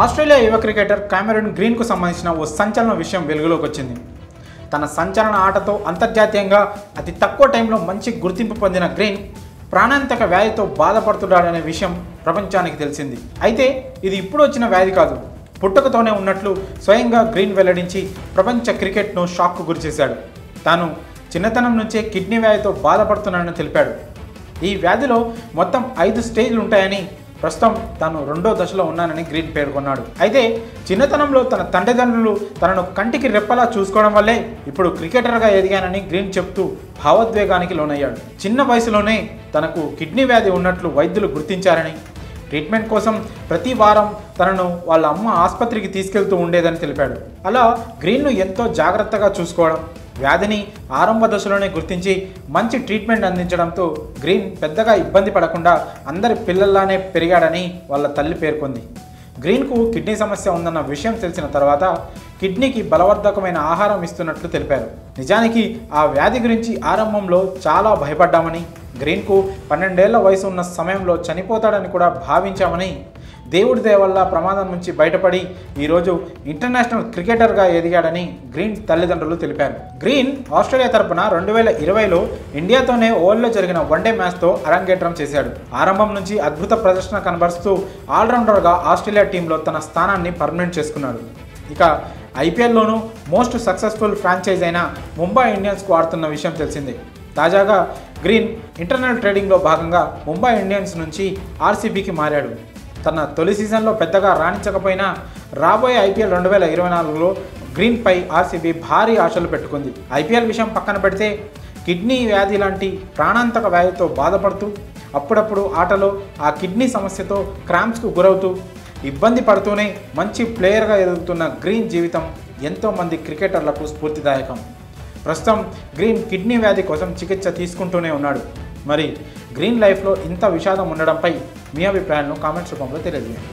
Australia యువ cricketer Cameron గ్రీన్కు సంబంధించిన ఓ సంచలన విషయం వెలుగులోకి వచ్చింది. తన సంచలన ఆటతో అంతర్జాతీయంగా అతి తక్కువ టైంలో మంచి గుర్తింపు పొందిన గ్రీన్ ప్రాణాంతక వ్యాధితో బాధపడుతున్నాడనే విషయం ప్రపంచానికి తెలిసింది. అయితే ఇది ఇప్పుడు వచ్చిన వ్యాధి కాదు, పుట్టుకతోనే ఉన్నట్లు స్వయంగా గ్రీన్ వెల్లడించి ప్రపంచ క్రికెట్ను షాక్కు గురిచేశాడు. తాను చిన్నతనం నుంచే కిడ్నీ వ్యాధితో బాధపడుతున్నానని తెలిపాడు. ఈ వ్యాధిలో మొత్తం 5 స్టేజ్లు ఉంటాయని, ప్రస్తుతం తాను 2వ దశలో ఉన్నానని గ్రీన్ పేర్కొన్నాడు. అయితే చిన్నతనంలో తన తల్లిదండ్రులు తనను కంటికి రెప్పలా చూసుకోవడం వల్లే ఇప్పుడు క్రికెటర్గా ఎదిగానని గ్రీన్ చెప్తూ భావోద్వేగానికి లోనయ్యాడు. చిన్న వయసులోనే తనకు కిడ్నీ వ్యాధి ఉన్నట్లు వైద్యులు గుర్తించారని, ట్రీట్మెంట్ కోసం ప్రతి వారం తనను వాళ్ళ అమ్మ ఆసుపత్రికి తీసుకెళ్తూ ఉండేదని తెలిపాడు. అలా గ్రీన్ను ఎంతో జాగ్రత్తగా చూసుకోవడం, వ్యాధిని ఆరంభ దశలోనే గుర్తించి మంచి ట్రీట్మెంట్ అందించడంతో గ్రీన్ పెద్దగా ఇబ్బంది పడకుండా అందరి పిల్లల్లానే పెరిగాడని వాళ్ళ తల్లి పేర్కొంది. గ్రీన్కు కిడ్నీ సమస్య ఉందన్న విషయం తెలిసిన తర్వాత కిడ్నీకి బలవర్ధకమైన ఆహారం ఇస్తున్నట్లు తెలిపారు. నిజానికి ఆ వ్యాధి గురించి ఆరంభంలో చాలా భయపడ్డామని, గ్రీన్కు 12 ఏళ్ల వయసు ఉన్న సమయంలో చనిపోతాడని కూడా భావించామని, దేవుడి దయ వల్ల ప్రమాదం నుంచి బయటపడి ఈరోజు ఇంటర్నేషనల్ క్రికెటర్గా ఎదిగాడని గ్రీన్ తల్లిదండ్రులు తెలిపారు. గ్రీన్ ఆస్ట్రేలియా తరపున 2020లో ఇండియాతోనే ఓవర్లో జరిగిన వన్డే మ్యాచ్తో అరంగేట్రం చేశాడు. ఆరంభం నుంచి అద్భుత ప్రదర్శన కనబరుస్తూ ఆల్రౌండర్గా ఆస్ట్రేలియా టీంలో తన స్థానాన్ని పర్మనెంట్ చేసుకున్నాడు. ఇక ఐపీఎల్లోనూ మోస్ట్ సక్సెస్ఫుల్ ఫ్రాంచైజ్ అయిన ముంబై ఇండియన్స్కు ఆడుతున్న విషయం తెలిసిందే. తాజాగా గ్రీన్ ఇంటర్నల్ ట్రేడింగ్లో భాగంగా ముంబై ఇండియన్స్ నుంచి ఆర్సీబీకి మారాడు. తన తొలి సీజన్లో పెద్దగా రాణించకపోయినా రాబోయే ఐపీఎల్ 2024లో గ్రీన్పై ఆర్సీబీ భారీ ఆశలు పెట్టుకుంది. ఐపీఎల్ విషయం పక్కన పెడితే కిడ్నీ వ్యాధి లాంటి ప్రాణాంతక వ్యాధితో బాధపడుతూ అప్పుడప్పుడు ఆటలో ఆ కిడ్నీ సమస్యతో క్రాంప్స్కు గురవుతూ ఇబ్బంది పడుతూనే మంచి ప్లేయర్గా ఎదుగుతున్న గ్రీన్ జీవితం ఎంతోమంది క్రికెటర్లకు స్ఫూర్తిదాయకం. ప్రస్తుతం గ్రీన్ కిడ్నీ వ్యాధి కోసం చికిత్స తీసుకుంటూనే ఉన్నాడు. మరి గ్రీన్ లైఫ్లో ఇంత విషాదం ఉండడంపై మీ అభిప్రాయాలను కామెంట్స్ రూపంలో తెలియజేయండి.